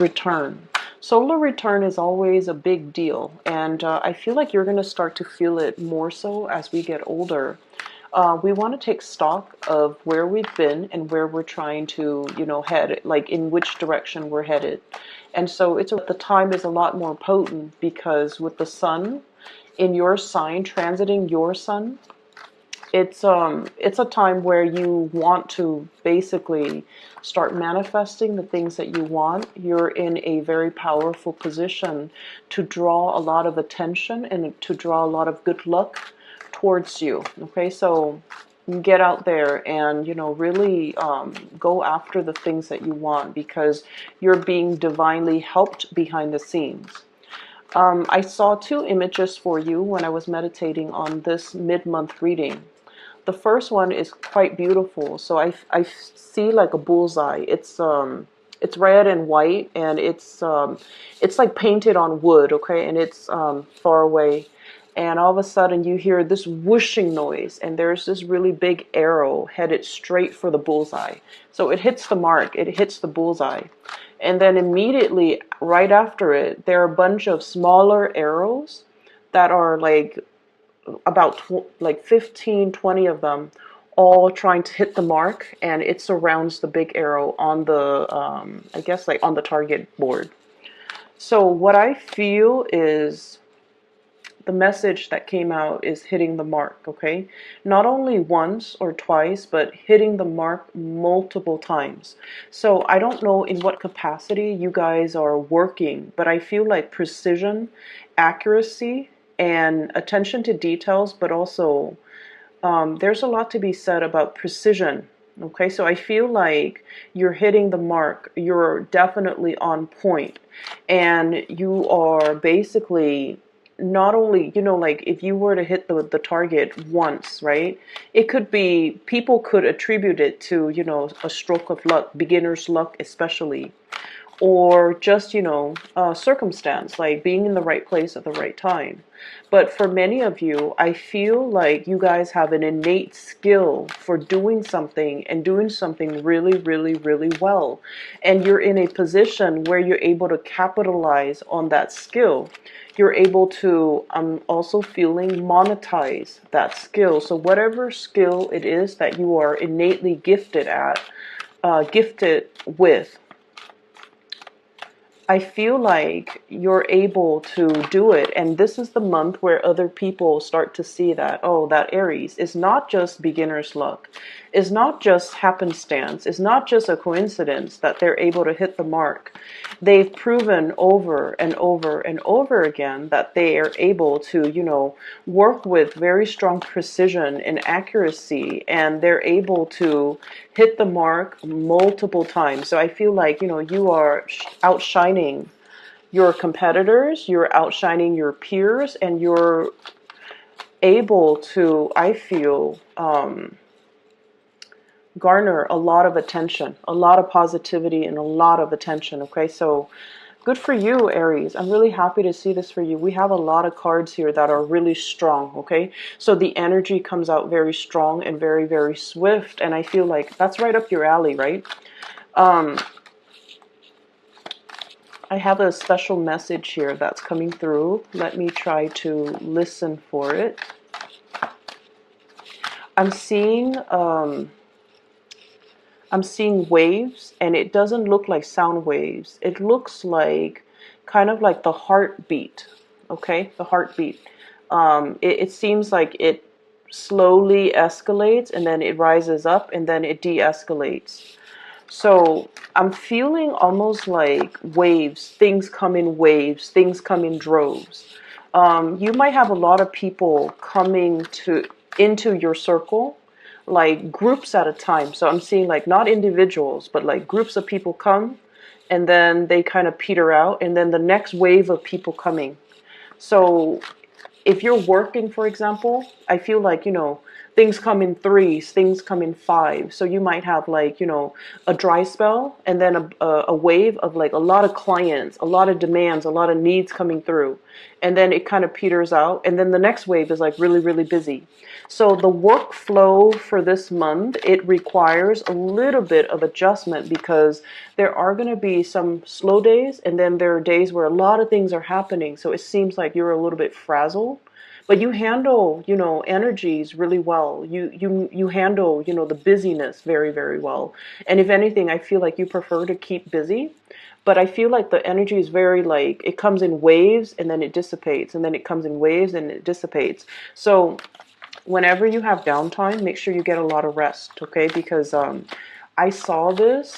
return. Solar return is always a big deal, and I feel like you're going to start to feel it more so as we get older. We want to take stock of where we've been and where we're trying to, head, like in which direction we're headed. And so the time is a lot more potent because with the sun in your sign, transiting your sun, it's a time where you want to basically start manifesting the things that you want. You're in a very powerful position to draw a lot of attention and to draw a lot of good luck towards you. Okay, so get out there and really go after the things that you want because you're being divinely helped behind the scenes. I saw two images for you when I was meditating on this mid-month reading. The first one is quite beautiful. So I see like a bullseye. It's red and white, and it's like painted on wood, okay, and it's far away. And all of a sudden you hear this whooshing noise, and there's this really big arrow headed straight for the bullseye. So it hits the mark, it hits the bullseye. And then immediately right after it, there are a bunch of smaller arrows that are like about like 15, 20 of them, all trying to hit the mark, and it surrounds the big arrow on the, I guess like on the target board. So what I feel is the message that came out is hitting the mark, okay? Not only once or twice, but hitting the mark multiple times. So I don't know in what capacity you guys are working, but I feel like precision, accuracy, and attention to details, but also there's a lot to be said about precision. Okay, so I feel like you're hitting the mark. You're definitely on point, and you are basically not only, like if you were to hit the target once, right? It could be, people could attribute it to, a stroke of luck, beginner's luck especially, or just, circumstance, like being in the right place at the right time. But for many of you, I feel like you guys have an innate skill for doing something and doing something really, really, really well. And you're in a position where you're able to capitalize on that skill. You're able to, I'm also feeling, monetize that skill. So whatever skill it is that you are innately gifted at, gifted with, I feel like you're able to do it. And this is the month where other people start to see that, oh, that Aries is not just beginner's luck. It's not just happenstance. It's not just a coincidence that they're able to hit the mark. They've proven over and over and over again that they are able to, work with very strong precision and accuracy, and they're able to hit the mark multiple times. So I feel like, you are outshining your competitors, you're outshining your peers, and you're able to, I feel, garner a lot of attention, a lot of positivity, and a lot of attention. Okay, so good for you, Aries. I'm really happy to see this for you. We have a lot of cards here that are really strong, okay? So the energy comes out very strong and very, very swift, and I feel like that's right up your alley, right? I have a special message here that's coming through. Let me try to listen for it. I'm seeing waves, and it doesn't look like sound waves. It looks like kind of like the heartbeat, okay? The heartbeat. It seems like it slowly escalates, and then it rises up, and then it de-escalates. So I'm feeling almost like waves. Things come in waves. Things come in droves. You might have a lot of people coming into your circle, like groups at a time. So I'm seeing like not individuals, but like groups of people come, and then they kind of peter out, and then the next wave of people coming. So if you're working, for example, I feel like, things come in threes, things come in fives. So you might have like, a dry spell and then a wave of like a lot of clients, a lot of demands, a lot of needs coming through. And then it kind of peters out. And then the next wave is like really, really busy. So the workflow for this month, it requires a little bit of adjustment because there are going to be some slow days and then there are days where a lot of things are happening. So it seems like you're a little bit frazzled, but you handle, energies really well. You handle, the busyness very, very well. And if anything, I feel like you prefer to keep busy. But I feel like the energy is very like it comes in waves and then it dissipates and then it comes in waves and it dissipates. So whenever you have downtime, make sure you get a lot of rest, okay? Because I saw this